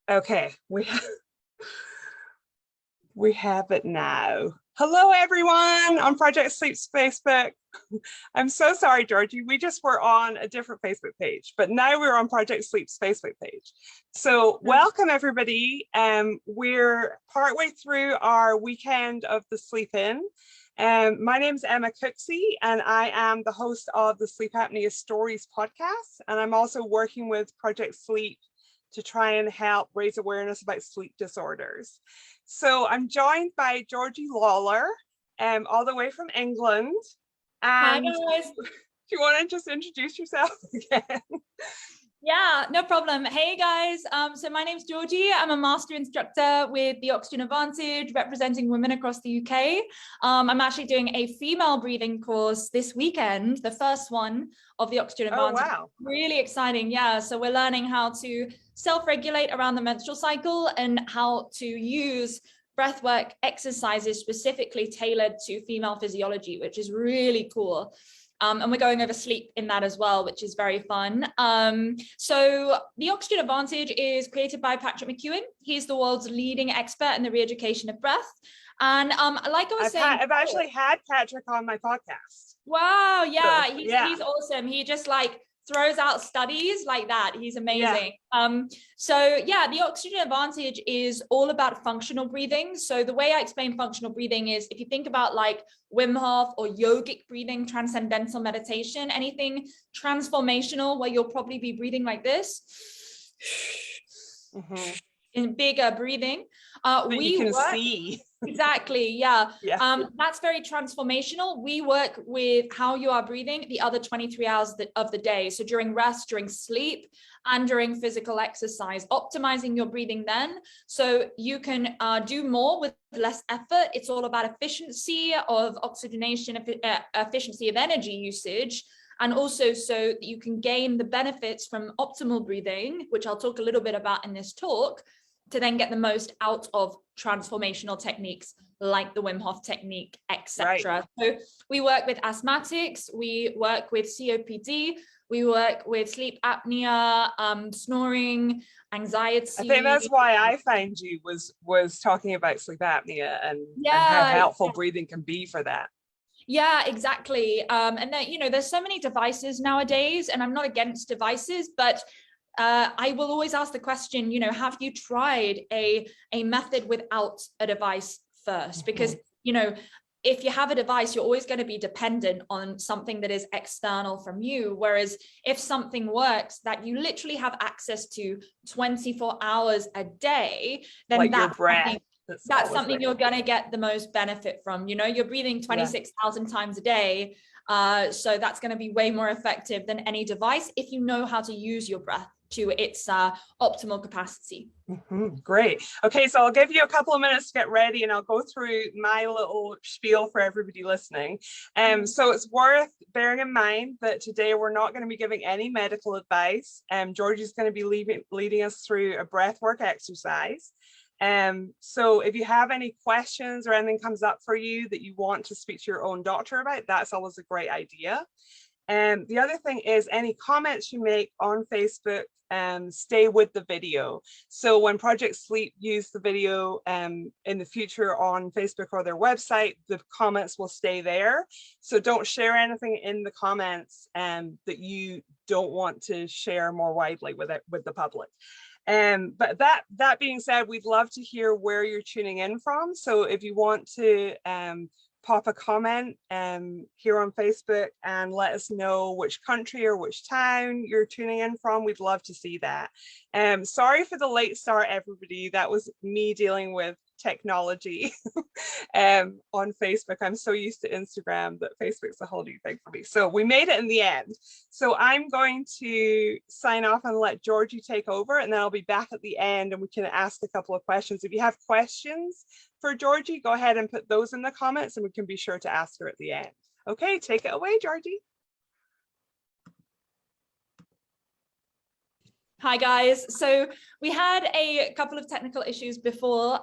Okay, we have it now. Hello, everyone on Project Sleep's Facebook. I'm so sorry, Georgie. We just were on a different Facebook page, but now we're on Project Sleep's Facebook page. So welcome, everybody. We're partway through our weekend of the Sleep In. My name's Emma Cooksey, and I am the host of the Sleep Apnea Stories podcast. And I'm also working with Project Sleep to try and help raise awareness about sleep disorders. So I'm joined by Georgie Lawlor, all the way from England. And hi guys. Do you want to just introduce yourself again? Yeah, no problem. Hey guys, so my name's Georgie. I'm a master instructor with the Oxygen Advantage, representing women across the UK. I'm actually doing a female breathing course this weekend, the first one of the Oxygen Advantage. Oh, wow. Really exciting, yeah. So we're learning how to self-regulate around the menstrual cycle and how to use breathwork exercises specifically tailored to female physiology, which is really cool. And we're going over sleep in that as well, which is very fun. So the Oxygen Advantage is created by Patrick McEwen. He's the world's leading expert in the re-education of breath. And like I was saying, I've actually had Patrick on my podcast. Wow, yeah, so, he's awesome. He just like throws out studies like that. He's amazing. Yeah. So yeah, the Oxygen Advantage is all about functional breathing. So the way I explain functional breathing is if you think about like Wim Hof or yogic breathing, transcendental meditation, anything transformational where you'll probably be breathing like this. In bigger breathing. We can see. Exactly, yeah. That's very transformational. We work with how you are breathing the other 23 hours of the day. So during rest, during sleep, and during physical exercise, optimizing your breathing then so you can do more with less effort. It's all about efficiency of oxygenation, efficiency of energy usage, and also so that you can gain the benefits from optimal breathing, which I'll talk a little bit about in this talk, to then get the most out of transformational techniques like the Wim Hof technique, etc. Right. So we work with asthmatics, we work with COPD, we work with sleep apnea, snoring, anxiety. I think that's why I found you was talking about sleep apnea and how helpful breathing can be for that. Yeah, exactly. And then, you know, there's so many devices nowadays, and I'm not against devices, but I will always ask the question, you know, have you tried a method without a device first? Because, you know, if you have a device, you're always going to be dependent on something that is external from you. Whereas if something works that you literally have access to 24 hours a day, then like your breath. That's something you're going to get the most benefit from. You know, you're breathing 26,000 times a day. So that's going to be way more effective than any device if you know how to use your breath to its optimal capacity. Great. Okay, so I'll give you a couple of minutes to get ready and I'll go through my little spiel for everybody listening. So it's worth bearing in mind that today we're not going to be giving any medical advice. Georgie's going to be leading us through a breathwork exercise. So if you have any questions or anything comes up for you that you want to speak to your own doctor about, that's always a great idea. The other thing is any comments you make on Facebook, stay with the video. So when Project Sleep use the video in the future on Facebook or their website, the comments will stay there. So don't share anything in the comments that you don't want to share more widely with the public. But that being said, we'd love to hear where you're tuning in from. So if you want to pop a comment here on Facebook and let us know which country or which town you're tuning in from, we'd love to see that. Sorry for the late start, everybody. That was me dealing with technology on Facebook. I'm so used to Instagram that Facebook's a whole new thing for me. So we made it in the end. So I'm going to sign off and let Georgie take over, and then I'll be back at the end and we can ask a couple of questions. If you have questions for Georgie, go ahead and put those in the comments and we can be sure to ask her at the end. Okay, take it away, Georgie. Hi guys. So we had a couple of technical issues before.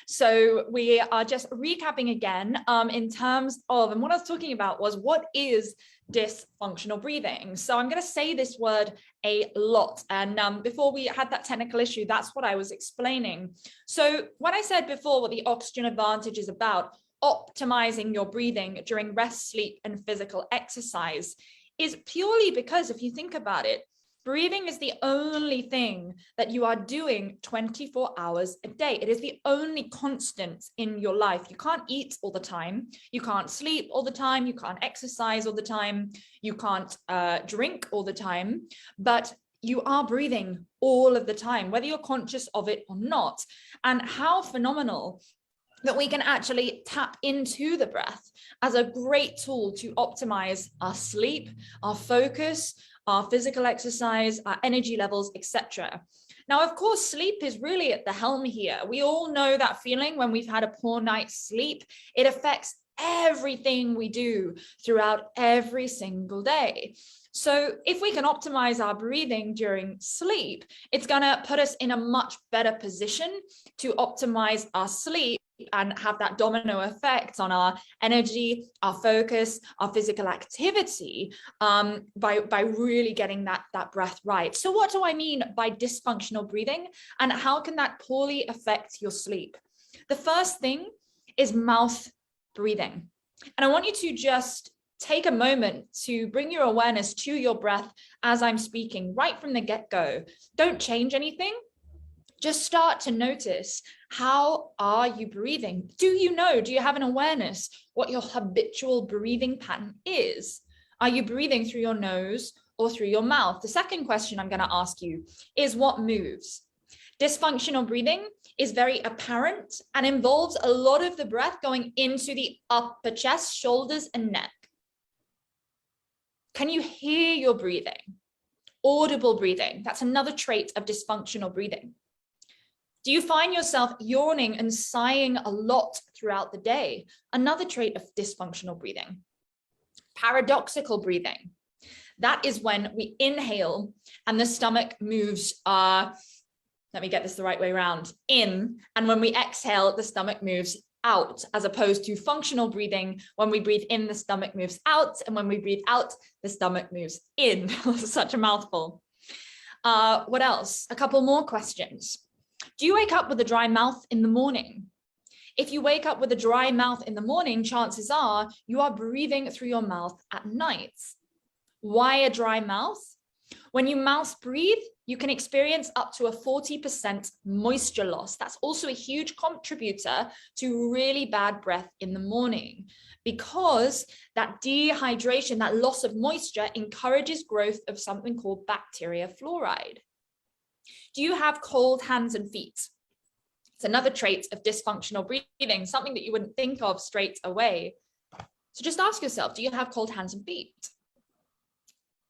So we are just recapping again in terms of, and what I was talking about was what is dysfunctional breathing. So I'm going to say this word a lot. And before we had that technical issue, that's what I was explaining. So when I said before what the oxygen advantage is about, optimizing your breathing during rest, sleep, and physical exercise is purely because if you think about it, breathing is the only thing that you are doing 24 hours a day. It is the only constant in your life. You can't eat all the time. You can't sleep all the time. You can't exercise all the time. You can't drink all the time, but you are breathing all of the time, whether you're conscious of it or not. And how phenomenal that we can actually tap into the breath as a great tool to optimize our sleep, our focus, our physical exercise, our energy levels, etc. Now, of course, sleep is really at the helm here. We all know that feeling when we've had a poor night's sleep. It affects everything we do throughout every single day. So if we can optimize our breathing during sleep, it's going to put us in a much better position to optimize our sleep and have that domino effect on our energy, our focus, our physical activity by really getting that breath right. So what do I mean by dysfunctional breathing, and how can that poorly affect your sleep? The first thing is mouth breathing. And I want you to just take a moment to bring your awareness to your breath as I'm speaking right from the get-go. Don't change anything. Just start to notice, how are you breathing? Do you have an awareness what your habitual breathing pattern is? Are you breathing through your nose or through your mouth? The second question I'm going to ask you is what moves? Dysfunctional breathing is very apparent and involves a lot of the breath going into the upper chest, shoulders, and neck. Can you hear your breathing? Audible breathing. That's another trait of dysfunctional breathing. Do you find yourself yawning and sighing a lot throughout the day? Another trait of dysfunctional breathing. Paradoxical breathing. That is when we inhale and the stomach moves, let me get this the right way around, in, and when we exhale, the stomach moves out, as opposed to functional breathing. When we breathe in, the stomach moves out, and when we breathe out, the stomach moves in. Such a mouthful. What else? A couple more questions. Do you wake up with a dry mouth in the morning? If you wake up with a dry mouth in the morning, chances are you are breathing through your mouth at night. Why a dry mouth? When you mouth breathe, you can experience up to a 40% moisture loss. That's also a huge contributor to really bad breath in the morning, because that dehydration, that loss of moisture, encourages growth of something called bacteria fluoride. Do you have cold hands and feet? It's another trait of dysfunctional breathing, something that you wouldn't think of straight away. So just ask yourself, do you have cold hands and feet?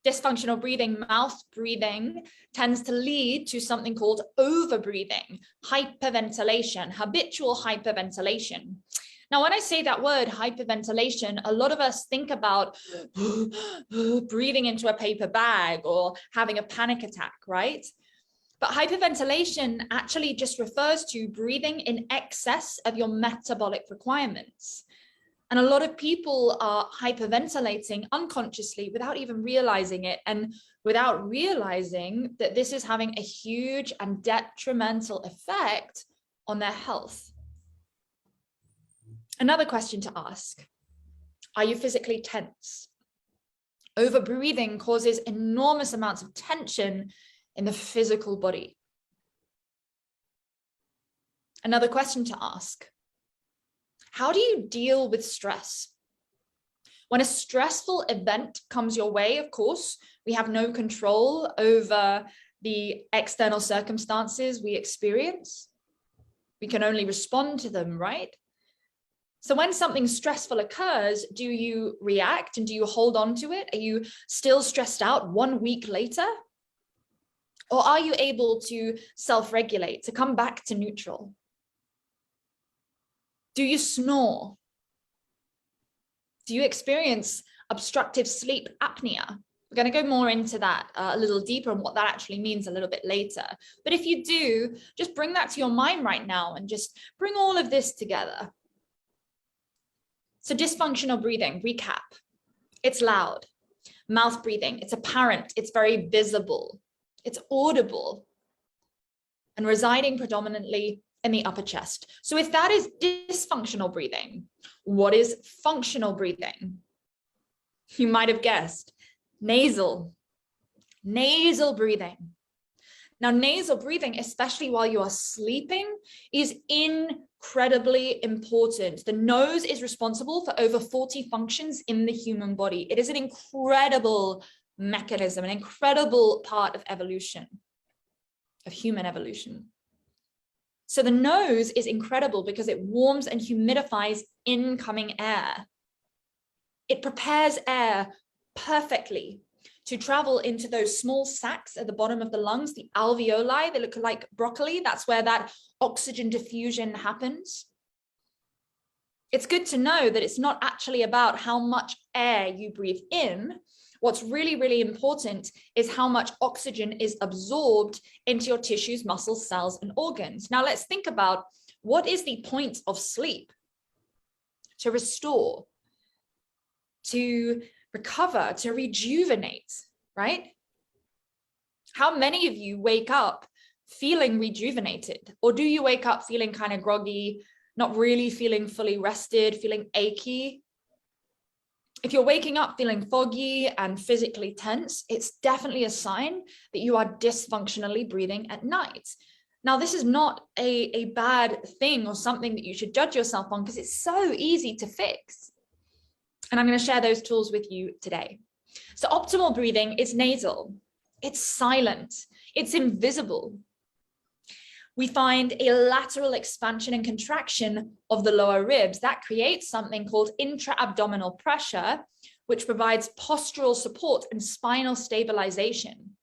Dysfunctional breathing, mouth breathing, tends to lead to something called overbreathing, hyperventilation, habitual hyperventilation. Now, when I say that word, hyperventilation, a lot of us think about breathing into a paper bag or having a panic attack, right? But hyperventilation actually just refers to breathing in excess of your metabolic requirements. And a lot of people are hyperventilating unconsciously without even realizing it, and without realizing that this is having a huge and detrimental effect on their health. Another question to ask, are you physically tense? Overbreathing causes enormous amounts of tension in the physical body. Another question to ask, how do you deal with stress? When a stressful event comes your way, of course, we have no control over the external circumstances we experience. We can only respond to them, right? So when something stressful occurs, do you react and do you hold on to it? Are you still stressed out 1 week later? Or are you able to self-regulate, to come back to neutral? Do you snore? Do you experience obstructive sleep apnea? We're going to go more into that a little deeper and what that actually means a little bit later. But if you do, just bring that to your mind right now and just bring all of this together. So dysfunctional breathing, recap. It's loud. Mouth breathing, it's apparent, it's very visible, it's audible, and residing predominantly in the upper chest. So if that is dysfunctional breathing, what is functional breathing? You might have guessed, nasal breathing. Now, nasal breathing, especially while you are sleeping, is incredibly important. The nose is responsible for over 40 functions in the human body. It is an incredible mechanism, an incredible part of evolution, of human evolution. So the nose is incredible because it warms and humidifies incoming air. It prepares air perfectly to travel into those small sacs at the bottom of the lungs, the alveoli, they look like broccoli. That's where that oxygen diffusion happens. It's good to know that it's not actually about how much air you breathe in. What's really, really important is how much oxygen is absorbed into your tissues, muscles, cells, and organs. Now let's think about what is the point of sleep? To restore, to recover, to rejuvenate, right? How many of you wake up feeling rejuvenated? Or do you wake up feeling kind of groggy, not really feeling fully rested, feeling achy? If you're waking up feeling foggy and physically tense, it's definitely a sign that you are dysfunctionally breathing at night. Now, this is not a bad thing or something that you should judge yourself on because it's so easy to fix. And I'm going to share those tools with you today. So optimal breathing is nasal. It's silent. It's invisible. We find a lateral expansion and contraction of the lower ribs. That creates something called intra-abdominal pressure, which provides postural support and spinal stabilization.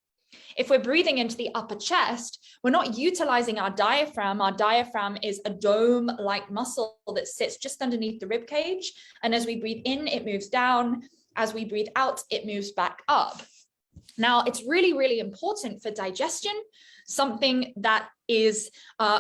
If we're breathing into the upper chest, we're not utilizing our diaphragm. Our diaphragm is a dome-like muscle that sits just underneath the rib cage. And as we breathe in, it moves down. As we breathe out, it moves back up. Now, it's really, really important for digestion, something that is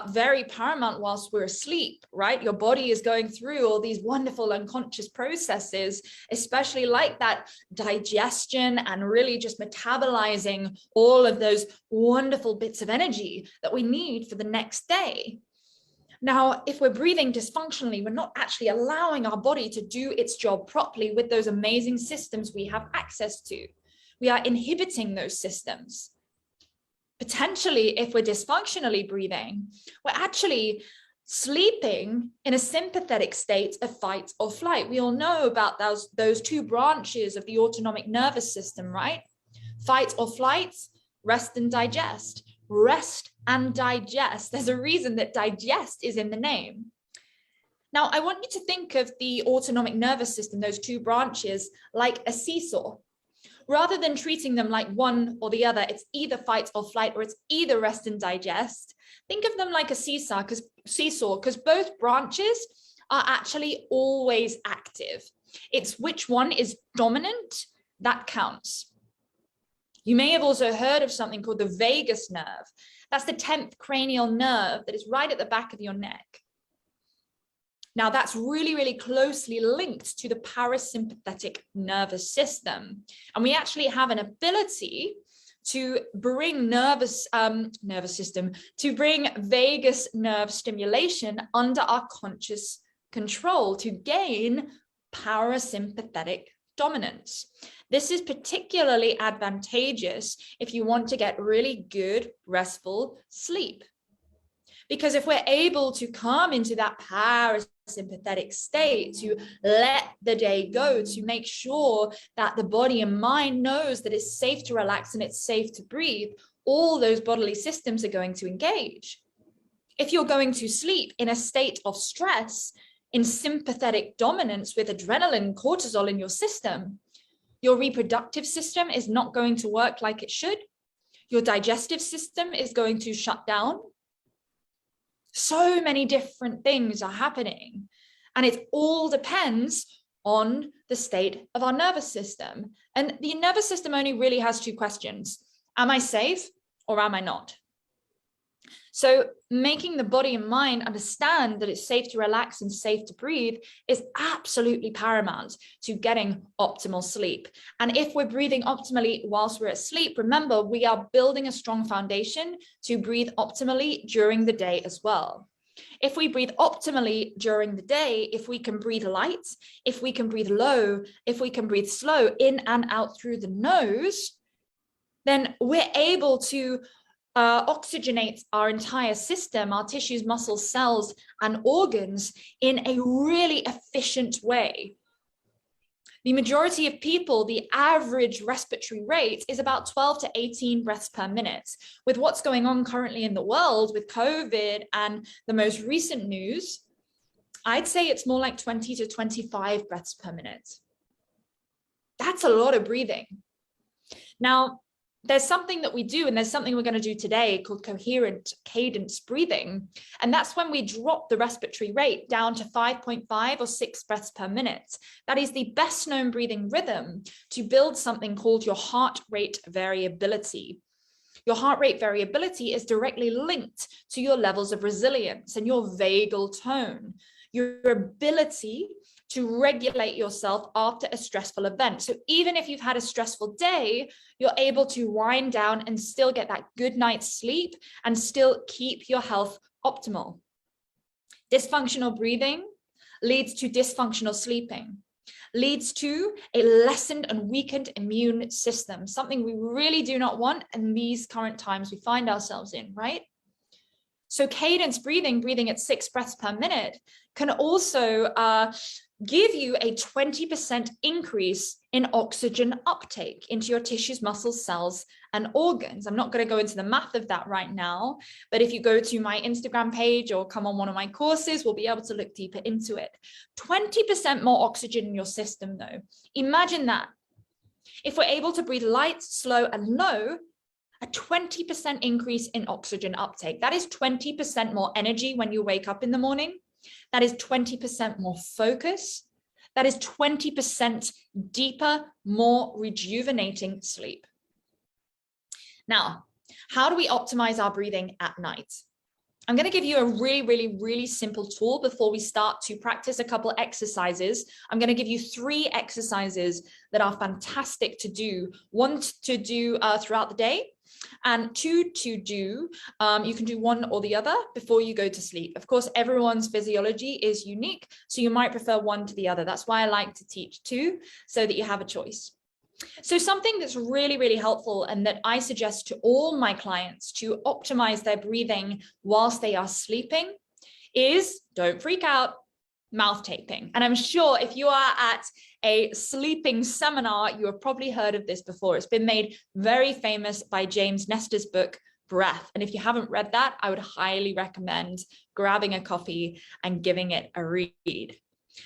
very paramount whilst we're asleep, right? Your body is going through all these wonderful unconscious processes, especially like that digestion and really just metabolizing all of those wonderful bits of energy that we need for the next day. Now, if we're breathing dysfunctionally, we're not actually allowing our body to do its job properly with those amazing systems we have access to. We are inhibiting those systems. Potentially, if we're dysfunctionally breathing, we're actually sleeping in a sympathetic state of fight or flight. We all know about those two branches of the autonomic nervous system, right? Fight or flight, rest and digest. Rest and digest. There's a reason that digest is in the name. Now, I want you to think of the autonomic nervous system, those two branches, like a seesaw. Rather than treating them like one or the other, it's either fight or flight, or it's either rest and digest. Think of them like a seesaw, because both branches are actually always active. It's which one is dominant that counts. You may have also heard of something called the vagus nerve. That's the 10th cranial nerve that is right at the back of your neck. Now, that's really, really closely linked to the parasympathetic nervous system. And we actually have an ability to bring to bring vagus nerve stimulation under our conscious control to gain parasympathetic dominance. This is particularly advantageous if you want to get really good, restful sleep. Because if we're able to come into that parasympathetic state, to let the day go, to make sure that the body and mind knows that it's safe to relax and it's safe to breathe, all those bodily systems are going to engage. If you're going to sleep in a state of stress, in sympathetic dominance with adrenaline, cortisol in your system, your reproductive system is not going to work like it should. Your digestive system is going to shut down. So many different things are happening, and it all depends on the state of our nervous system. And the nervous system only really has two questions. Am I safe or am I not? So making the body and mind understand that it's safe to relax and safe to breathe is absolutely paramount to getting optimal sleep. And if we're breathing optimally whilst we're asleep, remember, we are building a strong foundation to breathe optimally during the day as well. If we breathe optimally during the day, if we can breathe light, if we can breathe low, if we can breathe slow in and out through the nose, then we're able to oxygenate our entire system, our tissues, muscles, cells, and organs in a really efficient way. The majority of people, the average respiratory rate is about 12 to 18 breaths per minute. With what's going on currently in the world with COVID and the most recent news, I'd say it's more like 20 to 25 breaths per minute. That's a lot of breathing. Now, there's something that we do, and there's something we're going to do today called Coherent Cadence Breathing. And that's when we drop the respiratory rate down to 5.5 or 6 breaths per minute. That is the best known breathing rhythm to build something called your heart rate variability. Your heart rate variability is directly linked to your levels of resilience and your vagal tone, your ability to regulate yourself after a stressful event. So even if you've had a stressful day, you're able to wind down and still get that good night's sleep and still keep your health optimal. Dysfunctional breathing leads to dysfunctional sleeping, leads to a lessened and weakened immune system, something we really do not want in these current times we find ourselves in, right? So cadence breathing, breathing at 6 breaths per minute, can also give you a 20% increase in oxygen uptake into your tissues, muscles, cells, and organs. I'm not going to go into the math of that right now, but if you go to my Instagram page or come on one of my courses, we'll be able to look deeper into it. 20% more oxygen in your system, though. Imagine that. If we're able to breathe light, slow, and low, a 20% increase in oxygen uptake. That is 20% more energy when you wake up in the morning. That is 20% more focus. That is 20% deeper, more rejuvenating sleep. Now, how do we optimize our breathing at night? I'm going to give you a really simple tool before we start to practice a couple exercises. I'm going to give you 3 exercises that are fantastic to do. 1 to do throughout the day, and 2 to do, you can do one or the other before you go to sleep. Of course, everyone's physiology is unique, so you might prefer one to the other. That's why I like to teach 2, so that you have a choice. So something that's really helpful and that I suggest to all my clients to optimize their breathing whilst they are sleeping is, don't freak out, mouth taping. And I'm sure if you are at a sleeping seminar, you have probably heard of this before. It's been made very famous by James Nestor's book, Breath. And if you haven't read that, I would highly recommend grabbing a copy and giving it a read.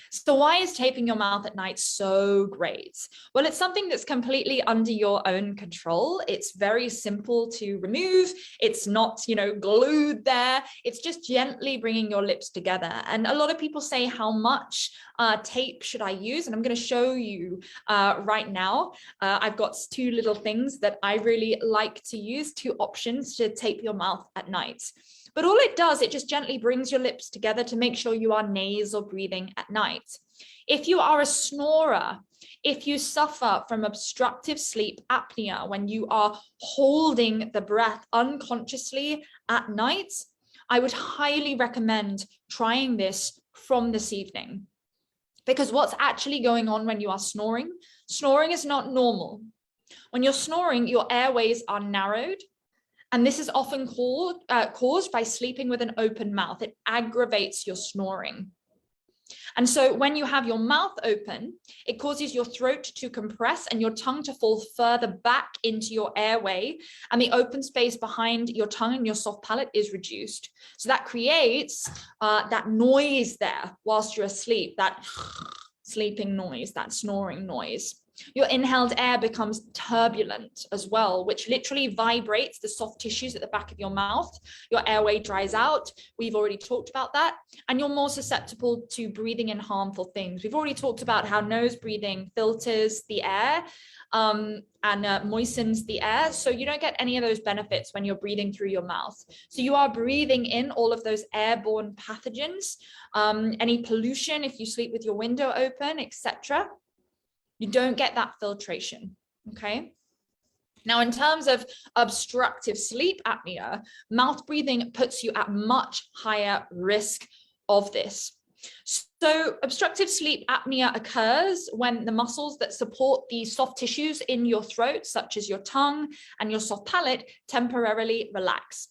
So why is taping your mouth at night so great? Well, it's something that's completely under your own control. It's very simple to remove. It's not, glued there. It's just gently bringing your lips together. And a lot of people say, how much tape should I use? And I'm going to show you right now. I've got 2 little things that I really like to use, 2 options to tape your mouth at night. But all it does, it just gently brings your lips together to make sure you are nasal breathing at night. If you are a snorer, if you suffer from obstructive sleep apnea, when you are holding the breath unconsciously at night, I would highly recommend trying this from this evening. Because what's actually going on when you are snoring? Snoring is not normal. When you're snoring, your airways are narrowed. And this is often caused by sleeping with an open mouth. It aggravates your snoring. And so when you have your mouth open, it causes your throat to compress and your tongue to fall further back into your airway. And the open space behind your tongue and your soft palate is reduced. So that creates that noise there whilst you're asleep, that sleeping noise, that snoring noise. Your inhaled air becomes turbulent as well, which literally vibrates the soft tissues at the back of your mouth. Your airway dries out. We've already talked about that. And you're more susceptible to breathing in harmful things. We've already talked about how nose breathing filters the air and moistens the air. So you don't get any of those benefits when you're breathing through your mouth. So you are breathing in all of those airborne pathogens, any pollution if you sleep with your window open, etc. You don't get that filtration, okay? Now, in terms of obstructive sleep apnea, mouth breathing puts you at much higher risk of this. So obstructive sleep apnea occurs when the muscles that support the soft tissues in your throat, such as your tongue and your soft palate, temporarily relax.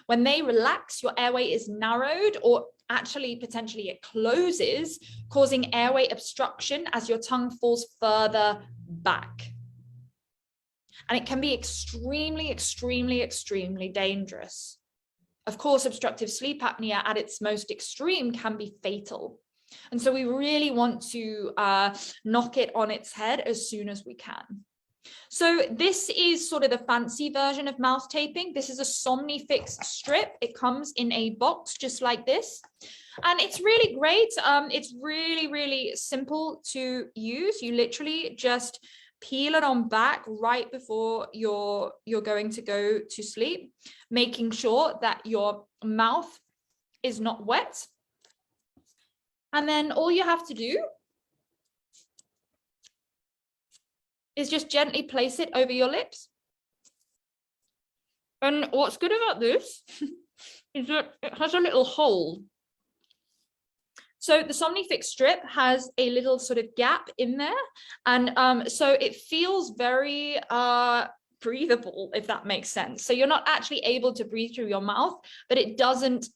When they relax, your airway is narrowed, or actually potentially it closes, causing airway obstruction as your tongue falls further back. And it can be extremely, extremely, extremely dangerous. Of course, obstructive sleep apnea at its most extreme can be fatal. And so we really want to knock it on its head as soon as we can. So this is sort of the fancy version of mouth taping. This is a Somnifix strip. It comes in a box just like this. And it's really great. It's really, really simple to use. You literally just peel it on back right before you're going to go to sleep, making sure that your mouth is not wet. And then all you have to do is just gently place it over your lips. And what's good about this is that it has a little hole. So the Somnifix strip has a little sort of gap in there. And so it feels very breathable, if that makes sense. So you're not actually able to breathe through your mouth, but it doesn't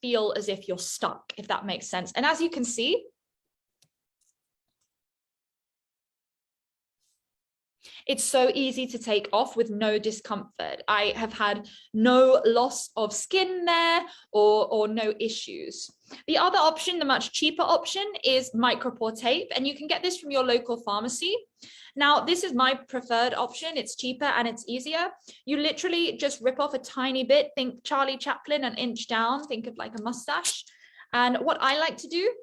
feel as if you're stuck, if that makes sense. And as you can see, it's so easy to take off with no discomfort. I have had no loss of skin there or no issues. The other option, the much cheaper option, is Micropore Tape, and you can get this from your local pharmacy. Now, this is my preferred option. It's cheaper and it's easier. You literally just rip off a tiny bit. Think Charlie Chaplin, an inch down. Think of like a mustache. And what I like to do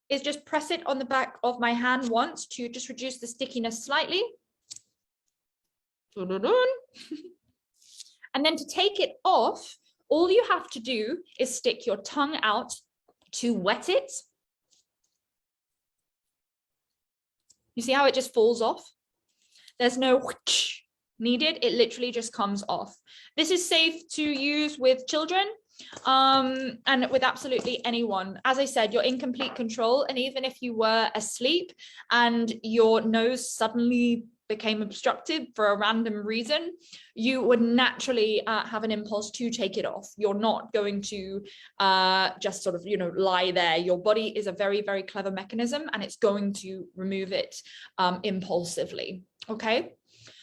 is just press it on the back of my hand once to just reduce the stickiness slightly. And then to take it off, all you have to do is stick your tongue out to wet it. You see how it just falls off? There's no whoosh needed. It literally just comes off. This is safe to use with children and with absolutely anyone. As I said, you're in complete control. And even if you were asleep and your nose suddenly became obstructive for a random reason, you would naturally have an impulse to take it off. You're not going to just sort of, lie there. Your body is a very, very clever mechanism, and it's going to remove it impulsively. Okay.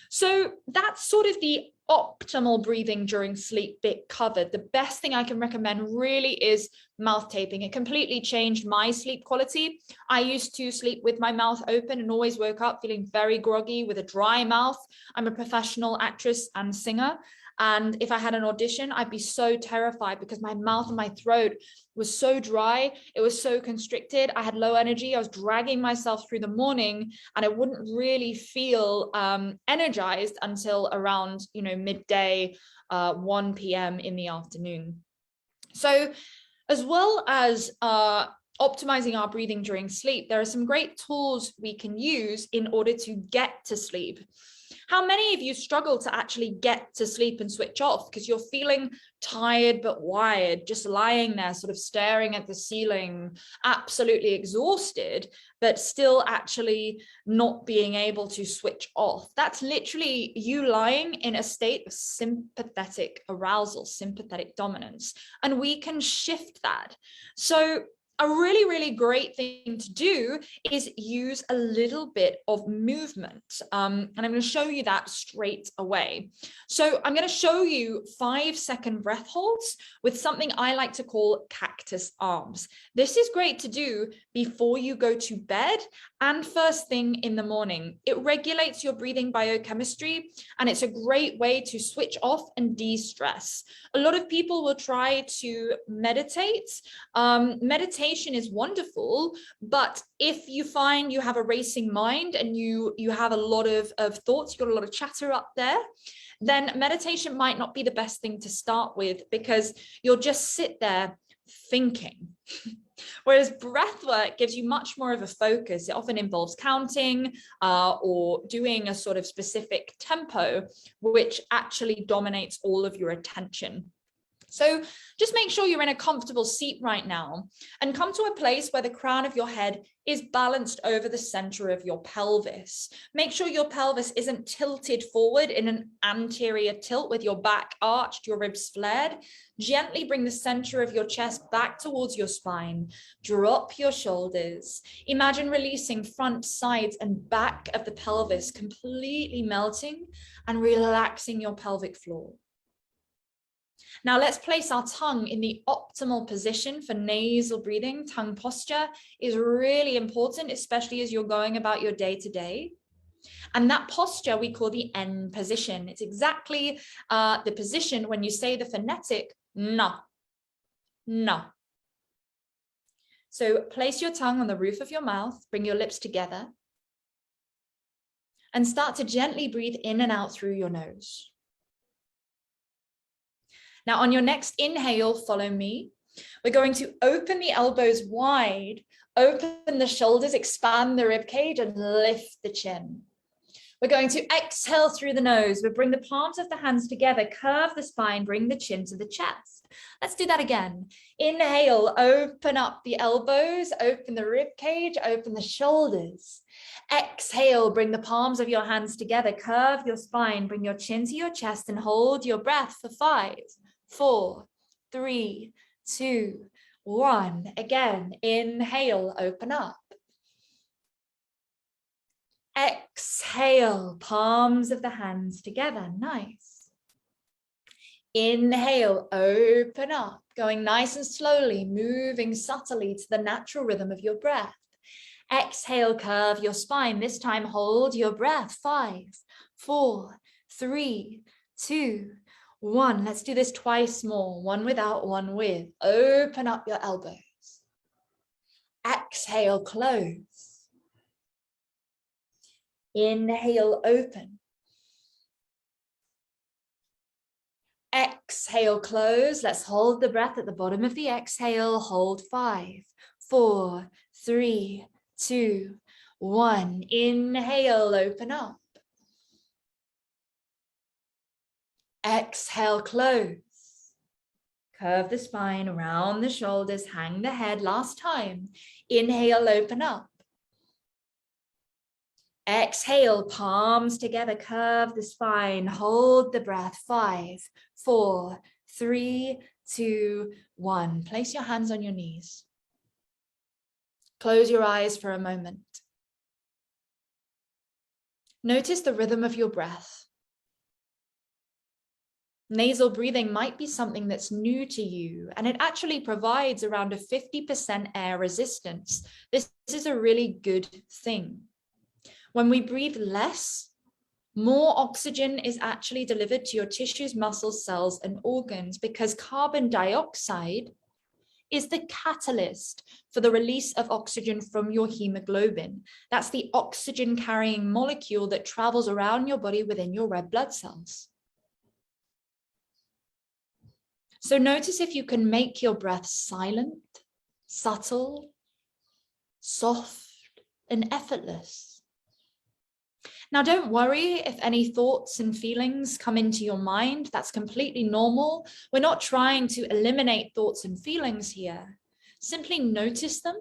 So that's sort of the optimal breathing during sleep bit covered. The best thing I can recommend really is mouth taping. It completely changed my sleep quality. I used to sleep with my mouth open and always woke up feeling very groggy with a dry mouth. I'm a professional actress and singer. And if I had an audition, I'd be so terrified because my mouth and my throat was so dry. It was so constricted. I had low energy. I was dragging myself through the morning, and I wouldn't really feel energized until around, midday, 1 p.m. in the afternoon. So as well as optimizing our breathing during sleep, there are some great tools we can use in order to get to sleep. How many of you struggle to actually get to sleep and switch off because you're feeling tired but wired, just lying there sort of staring at the ceiling, absolutely exhausted, but still actually not being able to switch off? That's literally you lying in a state of sympathetic arousal, sympathetic dominance, and we can shift that. So A really, really great thing to do is use a little bit of movement. And I'm going to show you that straight away. So I'm going to show you 5-second breath holds with something I like to call cactus arms. This is great to do before you go to bed and first thing in the morning. It regulates your breathing biochemistry, and it's a great way to switch off and de-stress. A lot of people will try to meditate. Meditation is wonderful, but if you find you have a racing mind and you have a lot of thoughts, you've got a lot of chatter up there, then meditation might not be the best thing to start with, because you'll just sit there thinking. Whereas breath work gives you much more of a focus. It often involves counting or doing a sort of specific tempo, which actually dominates all of your attention. So just make sure you're in a comfortable seat right now and come to a place where the crown of your head is balanced over the center of your pelvis. Make sure your pelvis isn't tilted forward in an anterior tilt with your back arched, your ribs flared. Gently bring the center of your chest back towards your spine. Drop your shoulders. Imagine releasing front, sides, and back of the pelvis, completely melting and relaxing your pelvic floor. Now let's place our tongue in the optimal position for nasal breathing. Tongue posture is really important, especially as you're going about your day to day. And that posture we call the N position. It's exactly the position when you say the phonetic na, na. So place your tongue on the roof of your mouth, bring your lips together, and start to gently breathe in and out through your nose. Now, on your next inhale, follow me. We're going to open the elbows wide, open the shoulders, expand the rib cage, and lift the chin. We're going to exhale through the nose. We bring the palms of the hands together, curve the spine, bring the chin to the chest. Let's do that again. Inhale, open up the elbows, open the rib cage, open the shoulders. Exhale, bring the palms of your hands together, curve your spine, bring your chin to your chest, and hold your breath for 5, 4, 3, 2, 1. Again, inhale, open up. Exhale, palms of the hands together. Nice. Inhale, open up, going nice and slowly, moving subtly to the natural rhythm of your breath. Exhale, curve your spine. This time, hold your breath. 5, 4, 3, 2, 1. Let's do this twice more. One without, one with. Open up your elbows. Exhale, close. Inhale, open. Exhale, close. Let's hold the breath at the bottom of the exhale. Hold 5, 4, 3, 2, 1. Inhale, open up. Exhale, close. Curve the spine around the shoulders, hang the head. Last time. Inhale, open up. Exhale, palms together, curve the spine, hold the breath. 5, 4, 3, 2, 1. Place your hands on your knees. Close your eyes for a moment. Notice the rhythm of your breath. Nasal breathing might be something that's new to you, and it actually provides around a 50% air resistance. This is a really good thing. When we breathe less, more oxygen is actually delivered to your tissues, muscles, cells, and organs, because carbon dioxide is the catalyst for the release of oxygen from your hemoglobin. That's the oxygen carrying molecule that travels around your body within your red blood cells. So notice if you can make your breath silent, subtle, soft, and effortless. Now, don't worry if any thoughts and feelings come into your mind. That's completely normal. We're not trying to eliminate thoughts and feelings here. Simply notice them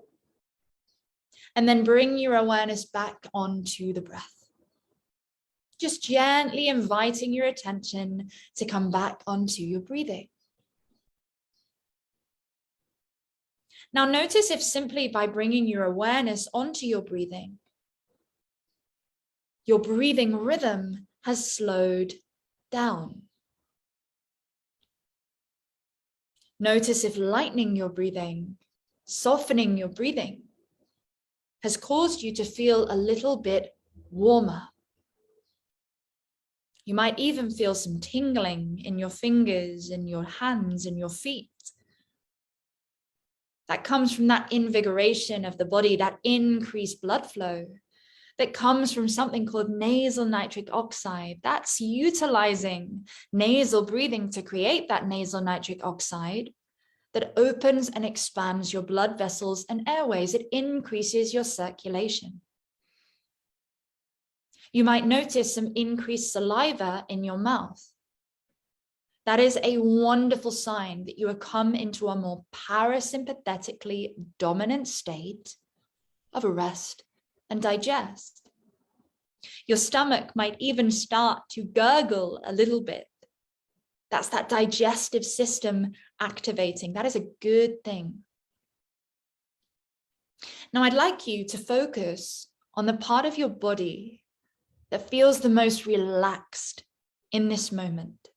and then bring your awareness back onto the breath. Just gently inviting your attention to come back onto your breathing. Now notice if simply by bringing your awareness onto your breathing rhythm has slowed down. Notice if lightening your breathing, softening your breathing, has caused you to feel a little bit warmer. You might even feel some tingling in your fingers, in your hands, in your feet. That comes from that invigoration of the body, that increased blood flow, that comes from something called nasal nitric oxide. That's utilizing nasal breathing to create that nasal nitric oxide that opens and expands your blood vessels and airways. It increases your circulation. You might notice some increased saliva in your mouth. That is a wonderful sign that you have come into a more parasympathetically dominant state of rest and digest. Your stomach might even start to gurgle a little bit. That's that digestive system activating. That is a good thing. Now, I'd like you to focus on the part of your body that feels the most relaxed in this moment.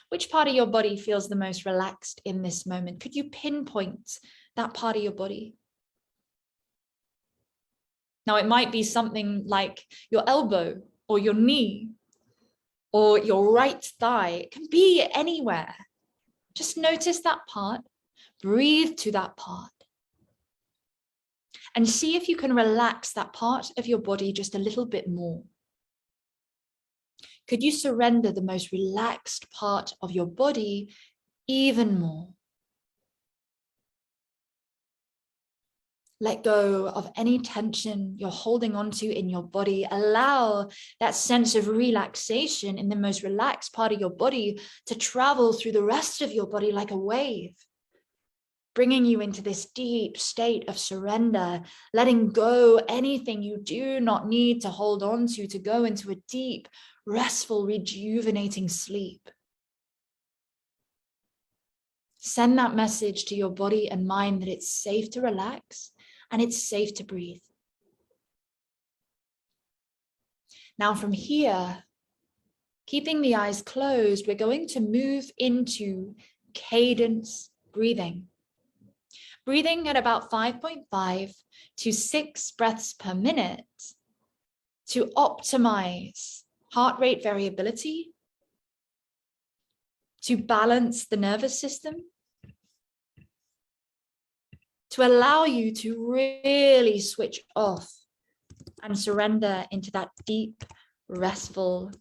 Which part of your body feels the most relaxed in this moment? Could you pinpoint that part of your body? Now, it might be something like your elbow or your knee or your right thigh. It can be anywhere. Just notice that part, breathe to that part, and see if you can relax that part of your body just a little bit more. Could you surrender the most relaxed part of your body even more? Let go of any tension you're holding onto in your body. Allow that sense of relaxation in the most relaxed part of your body to travel through the rest of your body like a wave, bringing you into this deep state of surrender, letting go anything you do not need to hold on to go into a deep, restful, rejuvenating sleep. Send that message to your body and mind that it's safe to relax and it's safe to breathe. Now from here, keeping the eyes closed, we're going to move into cadence breathing. Breathing at about 5.5 to 6 breaths per minute to optimize heart rate variability, to balance the nervous system, to allow you to really switch off and surrender into that deep, restful.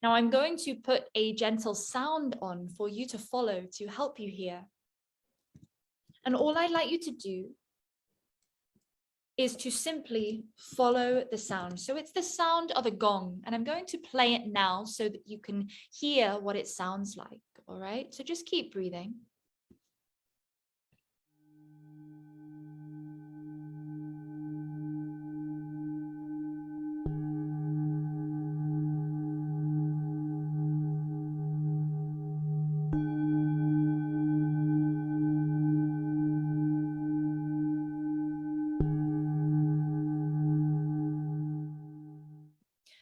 Now I'm going to put a gentle sound on for you to follow to help you hear. And all I'd like you to do is to simply follow the sound. So it's the sound of a gong, and I'm going to play it now so that you can hear what it sounds like, all right? So just keep breathing.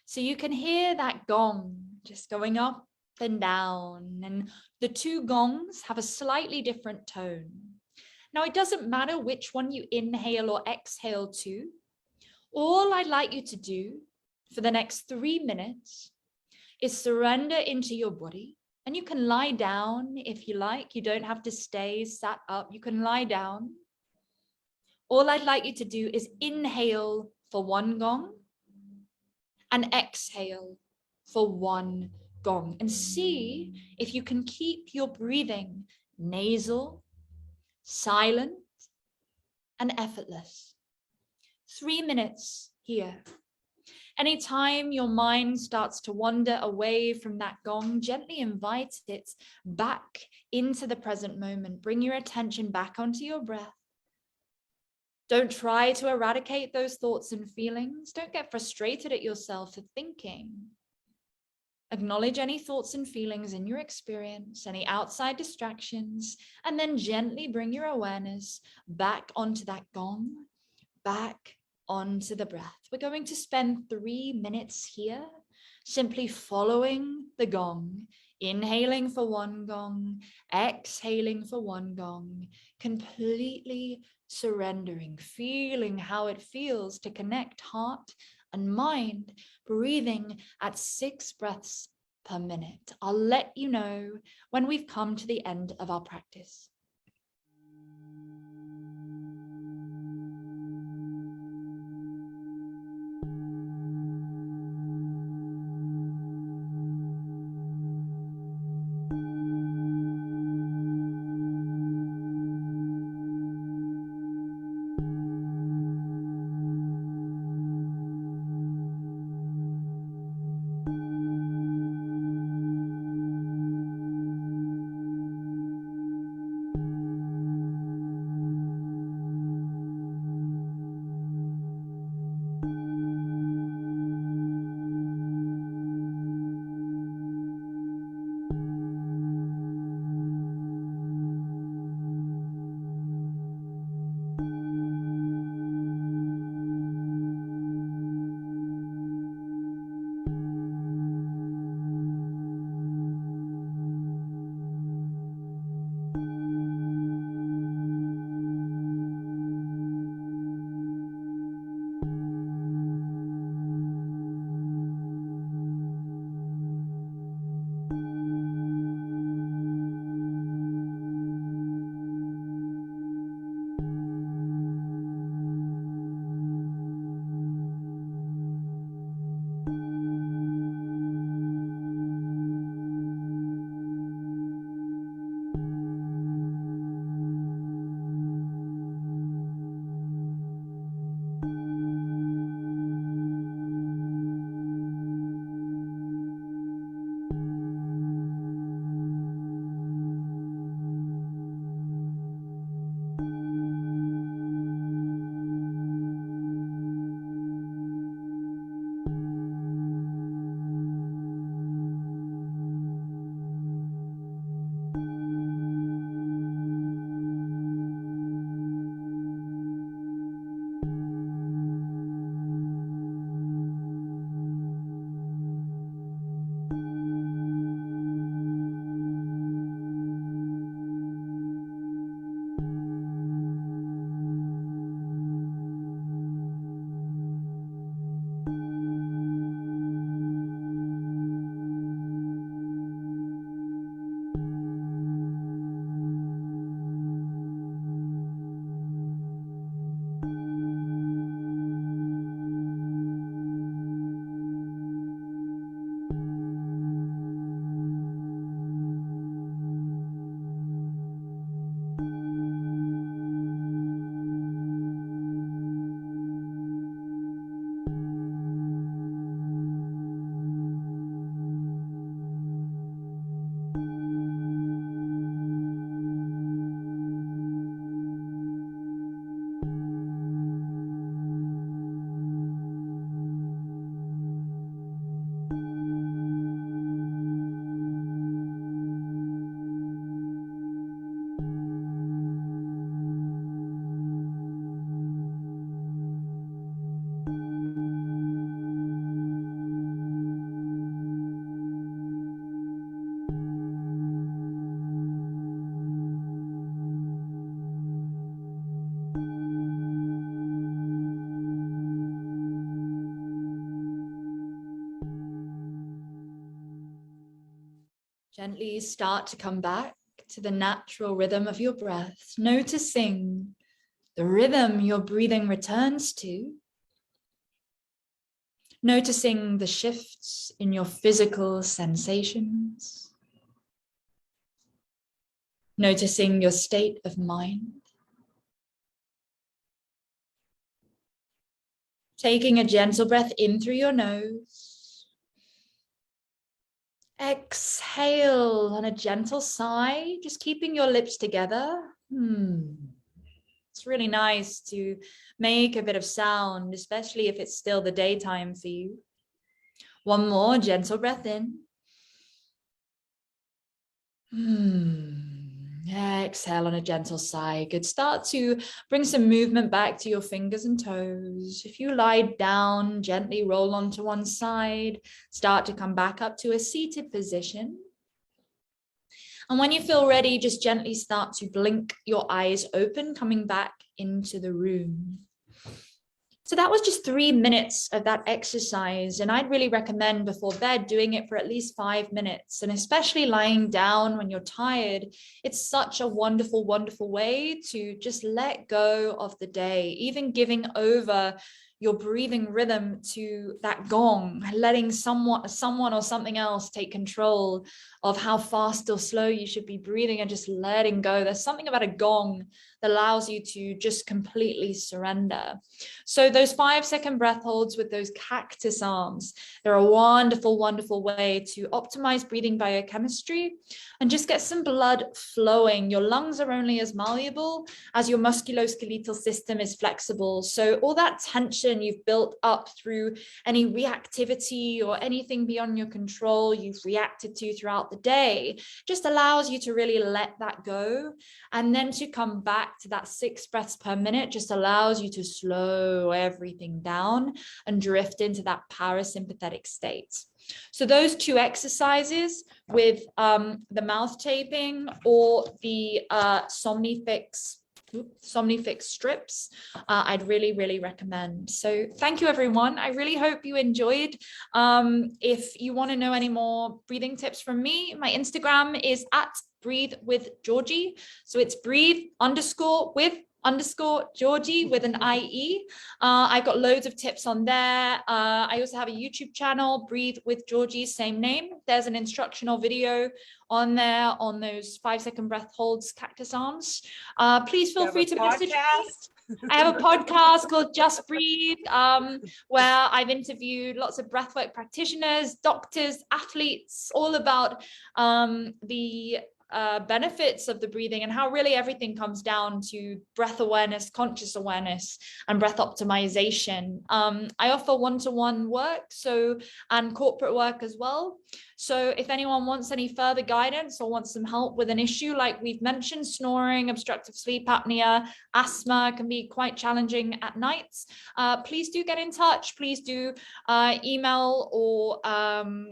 So you can hear that gong just going up and down, and the two gongs have a slightly different tone. Now, it doesn't matter which one you inhale or exhale to. All I'd like you to do for the next 3 minutes is surrender into your body, and you can lie down if you like. You don't have to stay sat up. You can lie down. All I'd like you to do is inhale for 1 gong and exhale for 1 gong, and see if you can keep your breathing nasal, silent, and effortless. 3 minutes here. Anytime your mind starts to wander away from that gong, gently invite it back into the present moment. Bring your attention back onto your breath. Don't try to eradicate those thoughts and feelings. Don't get frustrated at yourself for thinking Acknowledge any thoughts and feelings in your experience, any outside distractions, and then gently bring your awareness back onto that gong, back onto the breath. We're going to spend 3 minutes here simply following the gong, inhaling for 1 gong, exhaling for 1 gong, completely surrendering, feeling how it feels to connect heart and mind, breathing at 6 breaths per minute. I'll let you know when we've come to the end of our practice. Gently start to come back to the natural rhythm of your breath, noticing the rhythm your breathing returns to, noticing the shifts in your physical sensations, noticing your state of mind. Taking a gentle breath in through your nose. Exhale on a gentle sigh, just keeping your lips together. It's really nice to make a bit of sound, especially if it's still the daytime for you. One more gentle breath in. Exhale on a gentle sigh. Good. Start to bring some movement back to your fingers and toes. If you lie down, gently roll onto one side. Start to come back up to a seated position. And when you feel ready, just gently start to blink your eyes open, coming back into the room. So that was just 3 minutes of that exercise. And I'd really recommend before bed doing it for at least 5 minutes. And especially lying down when you're tired, it's such a wonderful, wonderful way to just let go of the day, even giving over your breathing rhythm to that gong, letting someone or something else take control of how fast or slow you should be breathing and just letting go. There's something about a gong that allows you to just completely surrender. So those 5-second breath holds with those cactus arms, they're a wonderful, wonderful way to optimize breathing biochemistry and just get some blood flowing. Your lungs are only as malleable as your musculoskeletal system is flexible. So all that tension you've built up through any reactivity or anything beyond your control you've reacted to throughout the day just allows you to really let that go. And then to come back to that 6 breaths per minute just allows you to slow everything down and drift into that parasympathetic state. So those 2 exercises with the mouth taping or the Somnifix strips, I'd really, really recommend. So thank you, everyone. I really hope you enjoyed. If you want to know any more breathing tips from me, my Instagram is @breathe_with_Georgie. So it's breathe_with_Georgie with an IE. I've got loads of tips on there. I also have a YouTube channel, Breathe with Georgie, same name. There's an instructional video on there on those 5-second breath holds, cactus arms. Please feel free to message me. I have a podcast called Just Breathe, where I've interviewed lots of breathwork practitioners, doctors, athletes, all about the benefits of the breathing and how really everything comes down to breath awareness, conscious awareness, and breath optimization. I offer one-to-one work, and corporate work as well. So if anyone wants any further guidance or wants some help with an issue like we've mentioned, snoring, obstructive sleep apnea, asthma can be quite challenging at nights, please do get in touch. Please do email or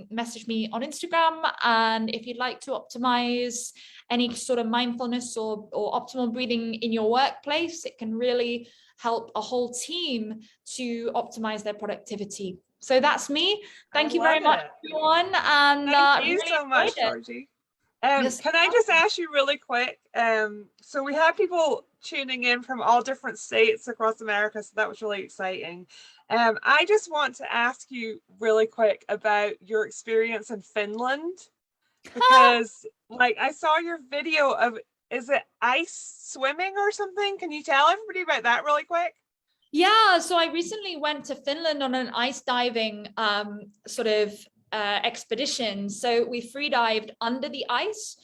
message me on Instagram. And if you'd like to optimize any sort of mindfulness or optimal breathing in your workplace, it can really help a whole team to optimize their productivity. So that's me. Thank you very much, everyone. And thank you so much, Georgie. Yes. Can I just ask you really quick? So we have people tuning in from all different states across America, so that was really exciting. I just want to ask you really quick about your experience in Finland, because like I saw your video of, is it ice swimming or something? Can you tell everybody about that really quick? Yeah, so I recently went to Finland on an ice diving expedition. So we free dived under the ice.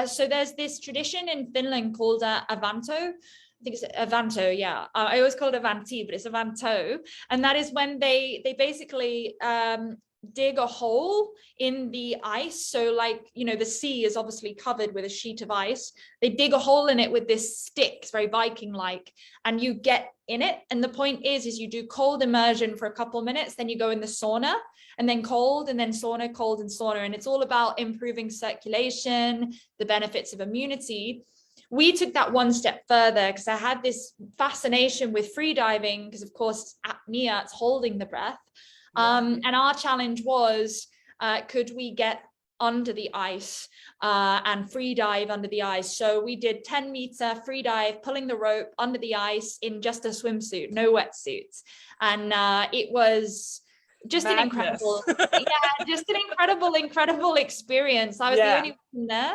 So there's this tradition in Finland called Avanto. I think it's Avanto, yeah. I always call it Avanti, but it's Avanto. And that is when they basically dig a hole in the ice. So like, the sea is obviously covered with a sheet of ice. They dig a hole in it with this stick, it's very Viking-like, and you get in it. And the point is you do cold immersion for a couple of minutes, then you go in the sauna, and then cold, and then sauna, cold, and sauna. And it's all about improving circulation, the benefits of immunity. We took that one step further because I had this fascination with free diving because, of course, apnea, it's holding the breath. And our challenge was, could we get under the ice and free dive under the ice? So we did 10-meter free dive, pulling the rope under the ice in just a swimsuit, no wetsuits. And it was just an incredible, just an incredible experience. I was the only one there.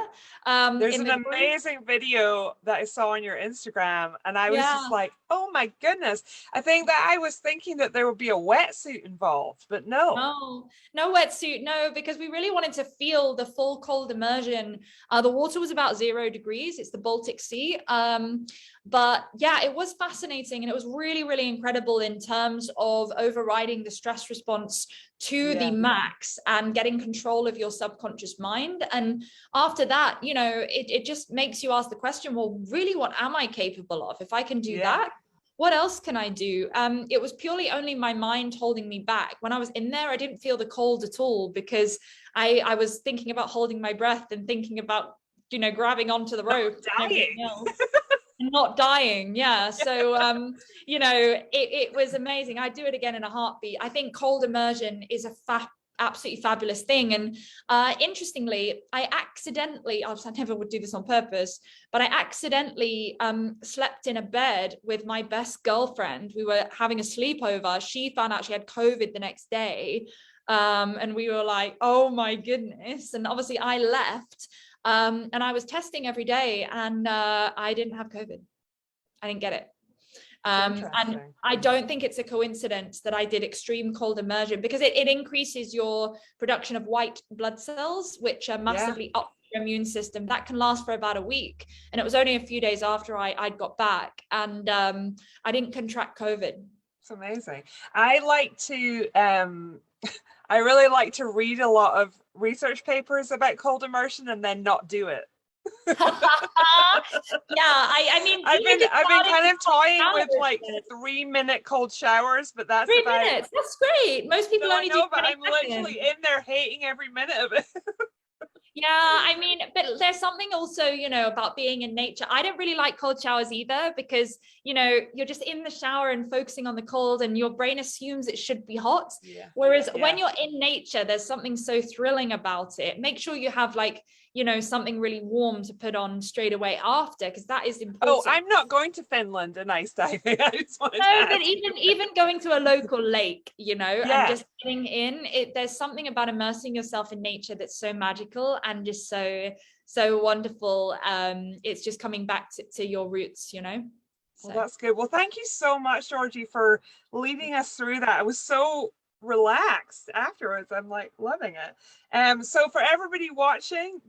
There's an amazing video that I saw on your Instagram, and I was just like, oh my goodness. I think that I was thinking that there would be a wetsuit involved, but no wetsuit, no, because we really wanted to feel the full cold immersion. The water was about 0 degrees. It's the Baltic Sea. But yeah, it was fascinating, and it was really, really incredible in terms of overriding the stress response to the max and getting control of your subconscious mind. And after that, you know, it just makes you ask the question, well, really, what am I capable of? If I can do that, what else can I do? It was purely only my mind holding me back. When I was in there, I didn't feel the cold at all, because I was thinking about holding my breath and thinking about, you know, grabbing onto the rope and everything else. Not dying. Yeah. So you know, it was amazing. I'd do it again in a heartbeat. I think cold immersion is a absolutely fabulous thing. And interestingly, I never would do this on purpose, but I accidentally slept in a bed with my best girlfriend. We were having a sleepover. She found out she had COVID the next day, and we were like, oh my goodness. And obviously I left. And I was testing every day, and I didn't have COVID. I didn't get it. And I don't think it's a coincidence that I did extreme cold immersion, because it increases your production of white blood cells, which are massively up your immune system. That can last for about a week. And it was only a few days after I'd got back, and I didn't contract COVID. It's amazing. I like to I really like to read a lot of research papers about cold immersion and then not do it. I mean, I've been kind of toying with like 3-minute cold showers, but that's 3 minutes. That's great. Most people only do 20 but I'm seconds. literally in there hating every minute of it. Yeah, I mean, but there's something also, you know, about being in nature. I don't really like cold showers either, because, you know, you're just in the shower and focusing on the cold, and your brain assumes it should be hot. Whereas when you're in nature, there's something so thrilling about it. Make sure you have, like, you know, something really warm to put on straight away after, because that is important. Oh, I'm not going to Finland and ice diving. I just wanted to No, but even going to a local lake, you know, and just getting in it, there's something about immersing yourself in nature that's so magical and just so wonderful. It's just coming back to your roots, you know. Well, that's good. Well, thank you so much, Georgie, for leading us through that. I was so relaxed afterwards. I'm like loving it. So for everybody watching,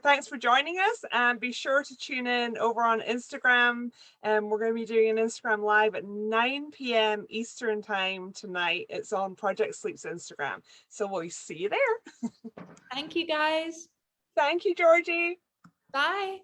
thanks for joining us, and be sure to tune in over on Instagram. We're going to be doing an Instagram live at 9 p.m. Eastern time tonight. It's on Project Sleep's Instagram. So we'll see you there. Thank you, guys. Thank you, Georgie. Bye.